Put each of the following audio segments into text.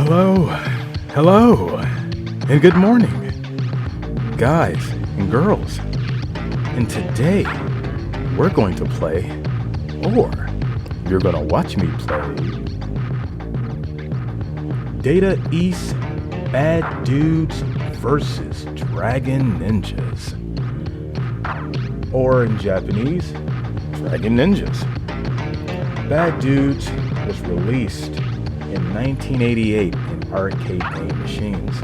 Hello, hello, and good morning, guys and girls. And today, we're going to play, or you're going to watch me play, Data East Bad Dudes versus Dragon Ninjas. Or in Japanese, Dragon Ninjas. Bad Dudes was released in 1988 in arcade game machines.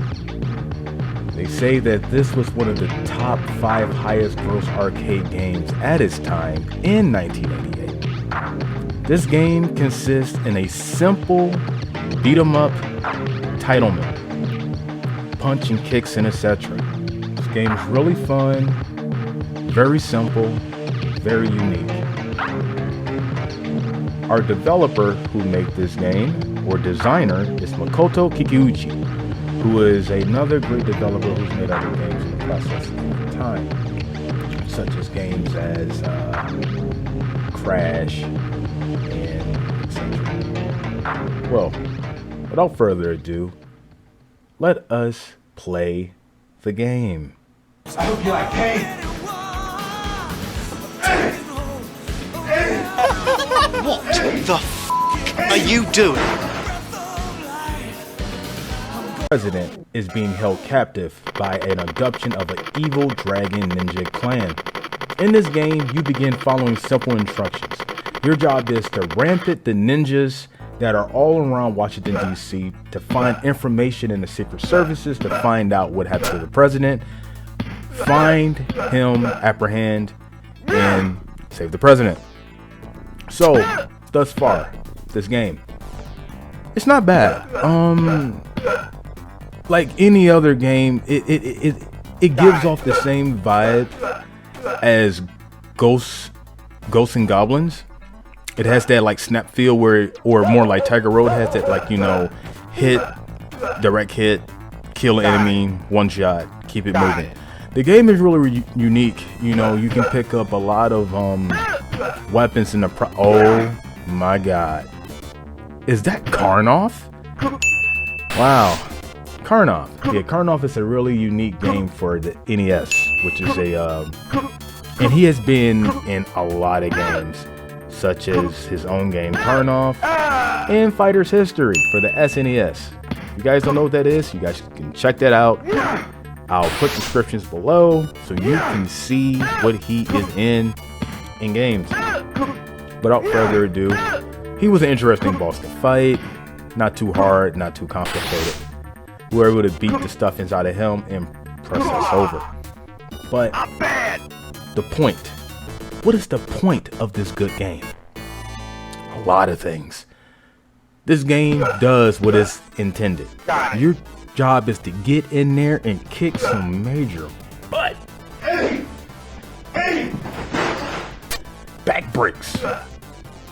They say that this was one of the top 5 highest gross arcade games at its time in 1988. This game consists in a simple beat 'em up titlement, punch and kicks and etc. This game is really fun, very simple, very unique. Our developer who made this game, or designer, is Makoto Kikuchi, who is another great developer who's made other games in the process of time, such as games as Crash and etc. Well, without further ado, let us play the game. I hope you like pain. What the f*** are you doing? The president is being held captive by an abduction of an evil dragon ninja clan. In this game, you begin following simple instructions. Your job is to rampant the ninjas that are all around Washington, D.C. to find information in the secret services to find out what happened to the president, find him, apprehend, and save the president. So, thus far, this game, it's not bad. Like any other game, it gives off the same vibe as Ghosts and Goblins. It has that like snap feel or more like Tiger Road has that, like, you know, hit, direct hit, kill an enemy, one shot, keep it moving. The game is really unique. You know, you can pick up a lot of weapons in the oh my god, is that Karnoff? Wow, Karnoff. Yeah, Karnoff is a really unique game for the NES, which is a and he has been in a lot of games, such as his own game Karnoff and Fighter's History for the SNES. If you guys don't know what that is, you guys can check that out. I'll put descriptions below so you can see what he is in games. Without further ado, he was an interesting boss to fight. Not too hard, not too complicated. We were able to beat the stuff inside of him and press us over. But the point, what is the point of this good game? A lot of things. This game does what it's intended. Your job is to get in there and kick some major butt. Back breaks.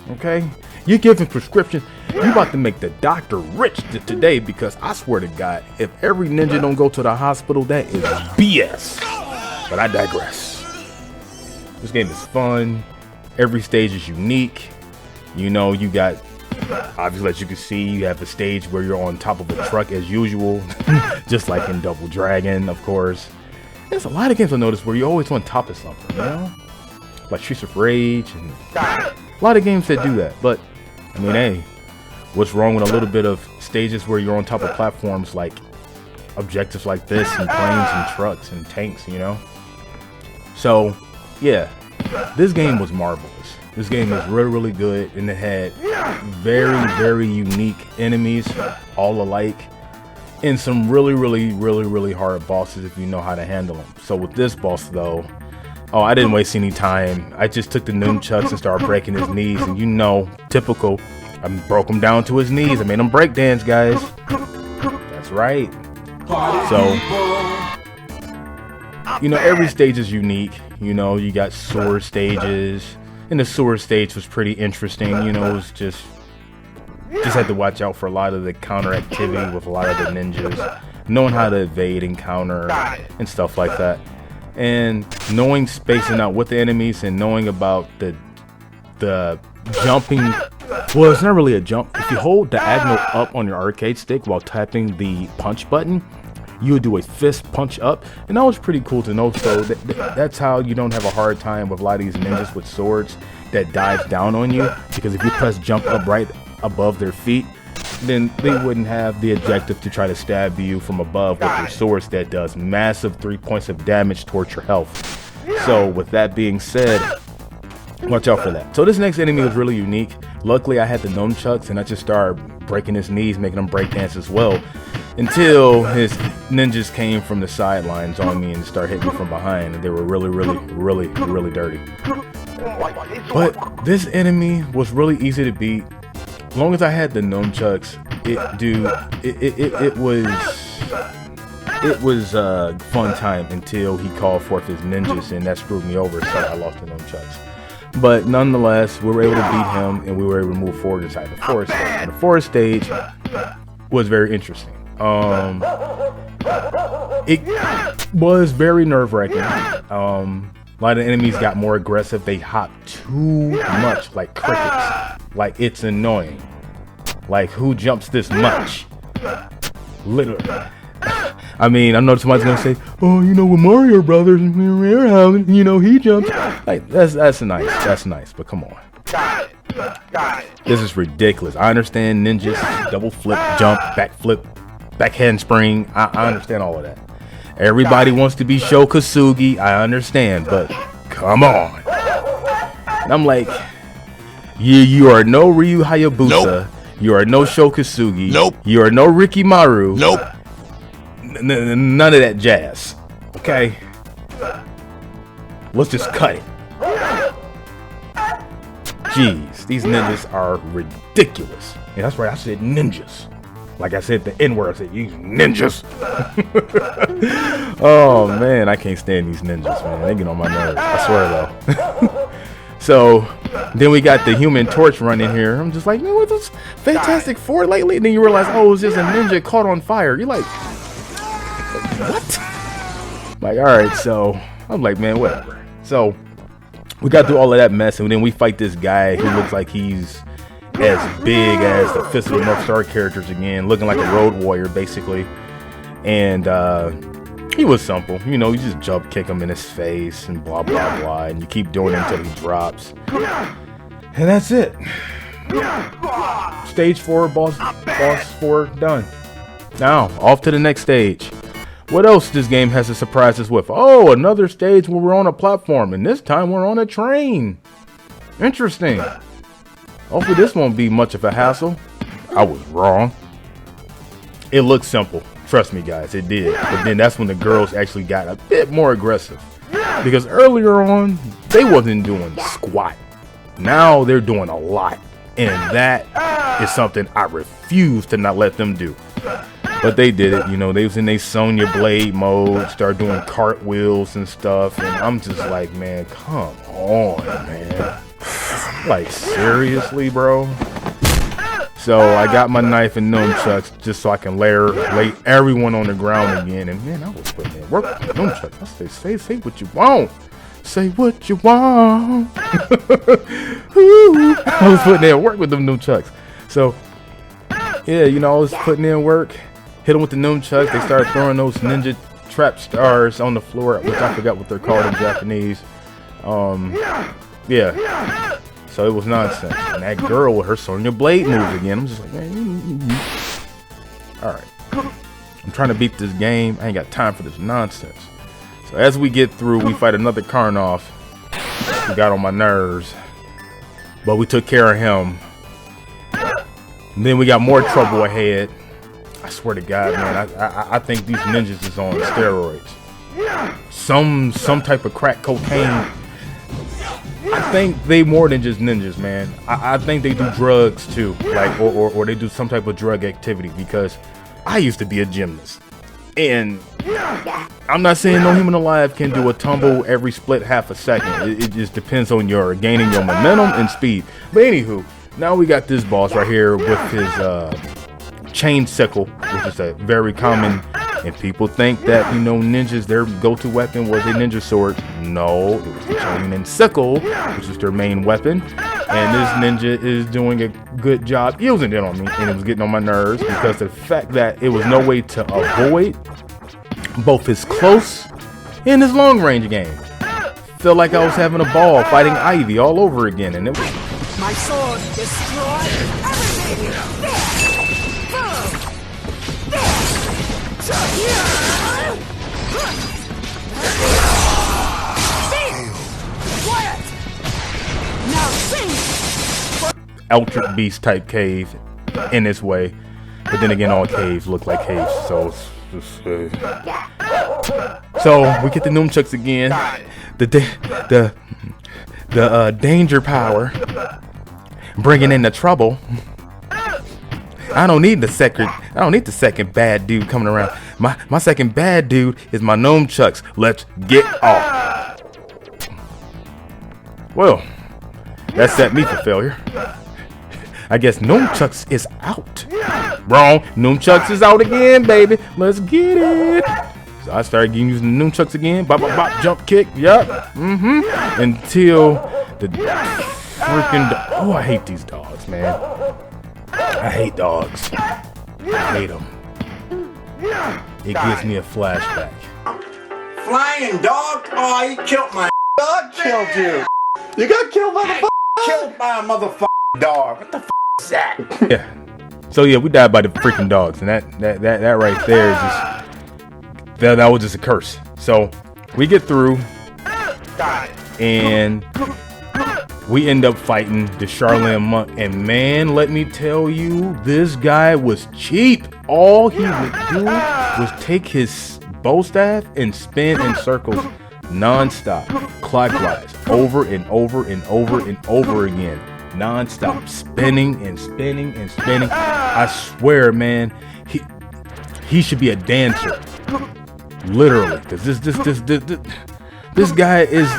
Okay? You're giving prescriptions. You about to make the doctor rich today, because I swear to God, if every ninja don't go to the hospital, that is BS. But I digress. This game is fun. Every stage is unique. You know, you got, obviously, as you can see, you have a stage where you're on top of a truck as usual, just like in Double Dragon, of course. There's a lot of games I noticed where you're always on top of something, you know? Like Streets of Rage, and a lot of games that do that. But, I mean, hey, what's wrong with a little bit of stages where you're on top of platforms, like objectives like this, and planes and trucks and tanks, you know? So, yeah, this game was marvelous. This game is really, really good, and it had very, very unique enemies, all alike, and some really, really, really, really hard bosses if you know how to handle them. So with this boss, though, oh, I didn't waste any time. I just took the nunchucks and started breaking his knees, and you know, typical, I broke him down to his knees. I made him break dance, guys. That's right. So, you know, every stage is unique. You know, you got sword stages. And the sword stage was pretty interesting. You know, it was just had to watch out for a lot of the counter activity with a lot of the ninjas, knowing how to evade and counter and stuff like that, and knowing spacing out with the enemies and knowing about the jumping Well, it's not really a jump. If you hold diagonal up on your arcade stick while tapping the punch button, you would do a fist punch up, and that was pretty cool to know. So that's how you don't have a hard time with a lot of these ninjas with swords that dives down on you, because if you press jump up right above their feet, then they wouldn't have the objective to try to stab you from above with their swords that does massive 3 points of damage towards your health. So with that being said, watch out for that. So this next enemy was really unique. Luckily I had the nunchucks and I just started breaking his knees, making him break dance as well, until his ninjas came from the sidelines on me and started hitting me from behind, and they were really dirty. But this enemy was really easy to beat. As long as I had the nunchucks, it was a fun time until he called forth his ninjas, and that screwed me over, so I lost the nunchucks. But nonetheless, we were able to beat him, and we were able to move forward inside the forest stage. And the forest stage was very interesting. It was very nerve-wracking. A lot of enemies got more aggressive. They hopped too much, like crickets. Like, it's annoying. Like, who jumps this much? Literally. I mean, I know somebody's gonna say, "Oh, you know, with Mario Brothers and Warehouse, you know, he jumps." Like, that's nice, but come on. This is ridiculous. I understand ninjas, double flip, jump, back flip, back handspring. I understand all of that. Everybody wants to be Sho Kosugi. I understand, but come on. And I'm like, you are no Ryu Hayabusa. Nope. You are no Sho Kosugi. Nope. You are no Rikimaru. Nope. None of that jazz. Okay? Let's just cut it. Jeez, these ninjas are ridiculous. And that's right, I said ninjas. Like I said the N-word, I said, you ninjas. Oh man, I can't stand these ninjas, man. They get on my nerves. I swear though. So then we got the Human Torch running here. I'm just like, man, what's this Fantastic Four lately? And then you realize, oh, it's just a ninja caught on fire. You're like, what? Like, all right, so I'm like, man, whatever. So we got through all of that mess, and then we fight this guy who looks like he's as big as the Fist of the North Star characters again, looking like a road warrior basically. And he was simple, you know, you just jump kick him in his face and blah blah blah, and you keep doing it until he drops, and that's it. Stage 4, boss 4 done. Now off to the next stage. What else this game has to surprise us with? Oh, another stage where we're on a platform, and this time we're on a train. Interesting. Hopefully this won't be much of a hassle. I was wrong. It looked simple. Trust me, guys, it did. But then that's when the girls actually got a bit more aggressive. Because earlier on, they wasn't doing squat. Now they're doing a lot. And that is something I refuse to not let them do. But they did it, you know, they was in their Sonya Blade mode, start doing cartwheels and stuff, and I'm just like, man, come on, man. Like, seriously, bro? So I got my knife and nunchucks just so I can lay everyone on the ground again, and man, I was putting in work with nunchucks. I say what you want. Say what you want. I was putting in work with them nunchucks. So, yeah, you know, I was putting in work. Hit them with the nunchucks. They started throwing those ninja trap stars on the floor, which I forgot what they're called in Japanese. Yeah. So it was nonsense. And that girl with her Sonya Blade moves again. I'm just like, man. Alright. I'm trying to beat this game. I ain't got time for this nonsense. So as we get through, we fight another Karnoff who got on my nerves. But we took care of him. And then we got more trouble ahead. I swear to God, man, I think these ninjas is on steroids. Some type of crack cocaine. I think they more than just ninjas, man. I think they do drugs too, like or they do some type of drug activity, because I used to be a gymnast. And I'm not saying no human alive can do a tumble every split half a second. It just depends on your gaining your momentum and speed. But anywho, now we got this boss right here with his chain sickle, which is a very common, and people think that, you know, ninjas, their go-to weapon was a ninja sword. No, it was the chain and sickle, which is their main weapon. And this ninja is doing a good job using it on me, and it was getting on my nerves because of the fact that it was no way to avoid both his close and his long range game. Felt like I was having a ball fighting Ivy all over again, and it was. My sword destroys everything! Quiet! Now sing! Electric Beast type cave in this way, but then again, all caves look like caves, so it's just, so we get the nunchucks again. The danger power, bringing in the trouble. I don't need the second bad dude coming around. My second bad dude is my nunchucks. Let's get off. Well, that set me for failure. I guess nunchucks is out. Wrong. Nunchucks is out again, baby. Let's get it. So I started using the nunchucks again. Bop, bop, bop, jump kick. Yup. Until the freaking. Oh, I hate these dogs, man. I hate dogs. I hate them. It gives me a flashback. Flying dog? Oh, he killed my dog. Killed you. You got killed by the killed by a motherfucking dog. What the is that? Yeah. So yeah, we died by the freaking dogs, and that right there is just that was just a curse. So we get through, and we end up fighting the Charlene monk, and man, let me tell you, this guy was cheap. All he would do was take his bow staff and spin in circles non-stop, clockwise, over and over and over and over again, non-stop, spinning and spinning and spinning. I swear, man, he should be a dancer, literally, because this guy is.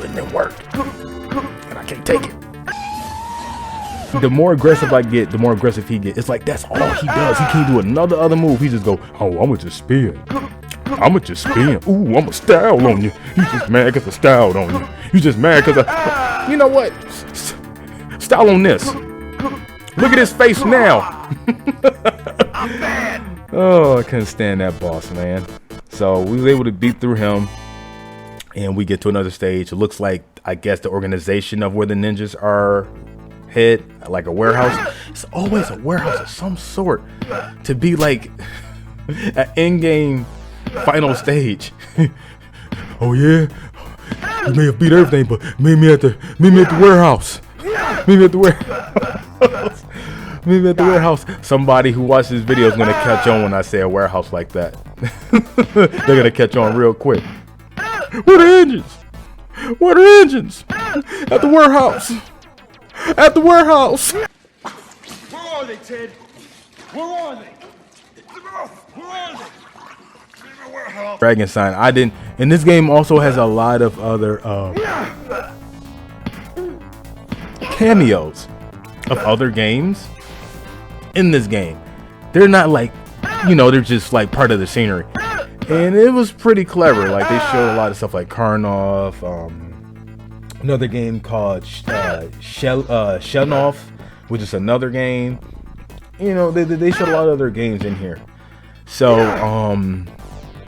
It didn't work, and I can't take it. The more aggressive I get, the more aggressive he gets. It's like that's all he does. He can't do another other move. He just go, oh, I'ma just spin. I'ma just spin. Ooh, I'ma style on you. You just mad because I styled on you. You just mad because I. You know what? Style on this. Look at his face now. Oh, I couldn't stand that boss, man. So we was able to beat through him. And we get to another stage. It looks like, I guess, the organization of where the ninjas are head, like a warehouse. It's always a warehouse of some sort to be like an in-game final stage. Oh yeah, you may have beat everything, but meet me at the warehouse. Meet me at the warehouse. Meet me at the warehouse. Somebody who watches this video is gonna catch on when I say a warehouse like that. They're gonna catch on real quick. Where are the engines? Where are the engines? At the warehouse. At the warehouse. Where are they, Ted? Where are they? Where are they? Dragon sign. I didn't. And this game also has a lot of other cameos of other games in this game. They're not like, they're just like part of the scenery. And it was pretty clever. Like they showed a lot of stuff like Karnov, another game called Shelnoff, which is another game. They showed a lot of other games in here. So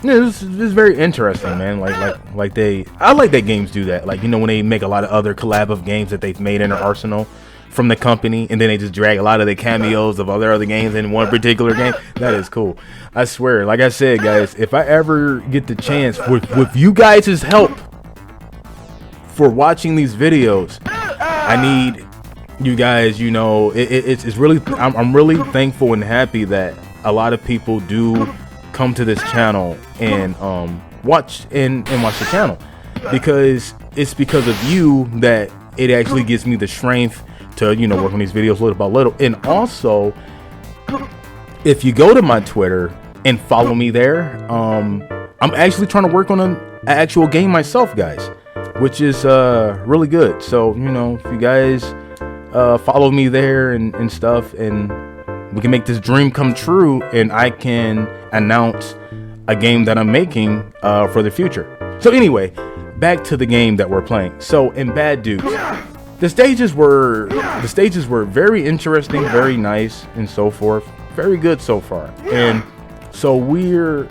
this is very interesting, man. I like that games do that. Like when they make a lot of other collab of games that they've made in their arsenal from the company, and then they just drag a lot of the cameos of other games in one particular game. That is cool. I swear, like I said, guys, if I ever get the chance with you guys' help for watching these videos, I need you guys, it's really, I'm really thankful and happy that a lot of people do come to this channel and watch the channel, because it's because of you that it actually gives me the strength to work on these videos little by little. And also, if you go to my Twitter and follow me there, I'm actually trying to work on an actual game myself, guys, which is really good. So if you guys follow me there and stuff, and we can make this dream come true, and I can announce a game that I'm making for the future. So anyway, back to the game that we're playing. So in Bad Dudes, the stages were very interesting, very nice, and so forth. Very good so far. And so we're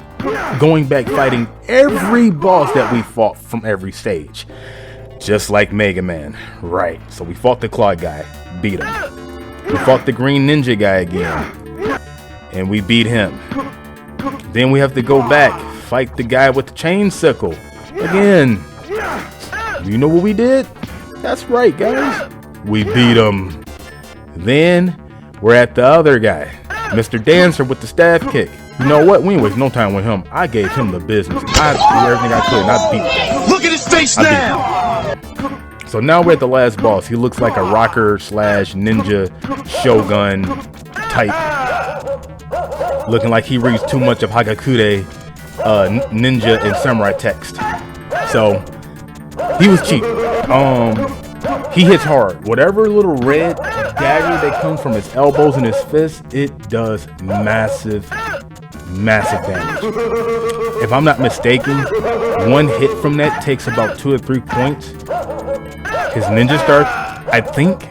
going back fighting every boss that we fought from every stage. Just like Mega Man. Right. So we fought the Claw guy, beat him. We fought the Green Ninja guy again, and we beat him. Then we have to go back, fight the guy with the chain sickle again. You know what we did? That's right, guys. We beat him. Then we're at the other guy, Mr. Dancer with the staff kick. You know what? We ain't waste no time with him. I gave him the business. I did everything I could, and I beat him. Look at his face now! So now we're at the last boss. He looks like a rocker slash ninja shogun type. Looking like he reads too much of Hagakure ninja and samurai text. So he was cheap. He hits hard. Whatever little red dagger that comes from his elbows and his fists, it does massive damage. If I'm not mistaken, one hit from that takes about 2 or 3 points. His ninja start, I think,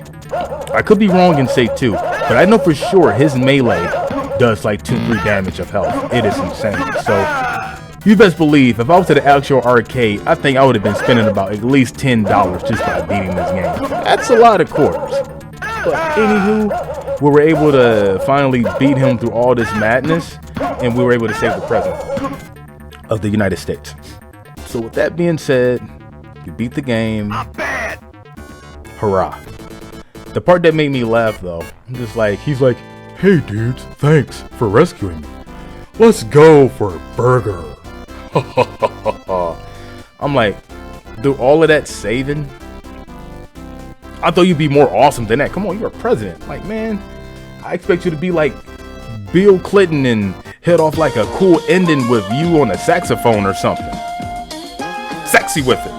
I could be wrong and say 2, but I know for sure his melee does like 2-3 damage of health. It is insane. So you best believe if I was at the actual arcade, I think I would have been spending about at least $10 just by beating this game. That's a lot of quarters. But anywho, we were able to finally beat him through all this madness, and we were able to save the president of the United States. So with that being said, you beat the game. Hurrah. The part that made me laugh though, I'm just like, he's like, hey dudes, thanks for rescuing me. Let's go for a burger. I'm like, through all of that saving, I thought you'd be more awesome than that. Come on, you're a president. Like, man, I expect you to be like Bill Clinton and head off like a cool ending with you on a saxophone or something. Sexy with it.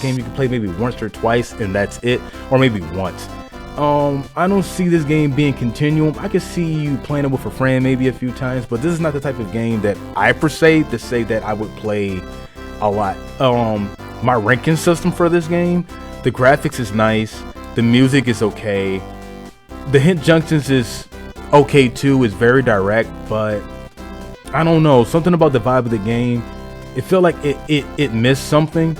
Game you can play maybe once or twice and that's it, or maybe once. I don't see this game being continuum. I could see you playing it with a friend maybe a few times, but this is not the type of game that I per se to say that I would play a lot. My ranking system for this game, the graphics is nice, the music is okay, the hint junctions is okay too, it's very direct, but I don't know, something about the vibe of the game, it felt like it missed something.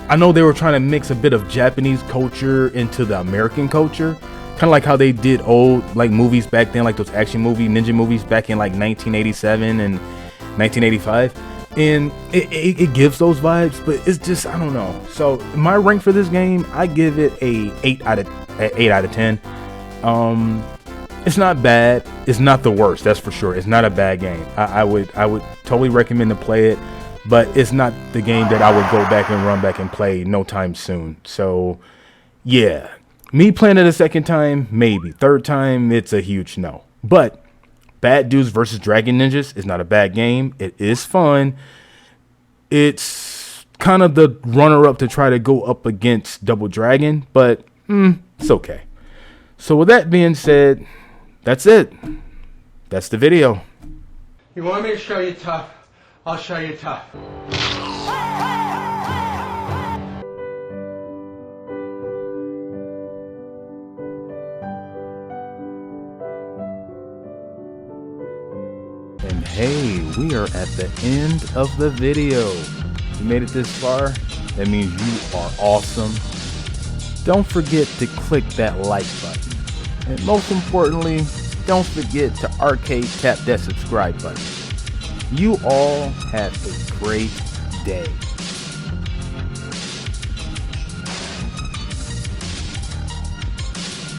I know they were trying to mix a bit of Japanese culture into the American culture, kind of like how they did old like movies back then, like those action movie ninja movies back in like 1987 and 1985, and it gives those vibes, but it's just, I don't know. So my rank for this game, I give it a 8 out of 10. It's not bad, it's not the worst, that's for sure. It's not a bad game. I would totally recommend to play it, but it's not the game that I would go back and run back and play no time soon. So yeah, me playing it a second time, maybe. Third time, it's a huge no. But Bad Dudes versus Dragon Ninjas is not a bad game. It is fun. It's kind of the runner-up to try to go up against Double Dragon, but it's okay. So with that being said, that's it. That's the video. You want me to show you tough? I'll show you tough. And hey, we are at the end of the video. You made it this far, that means you are awesome. Don't forget to click that like button. And most importantly, don't forget to arcade tap that subscribe button. You all have a great day.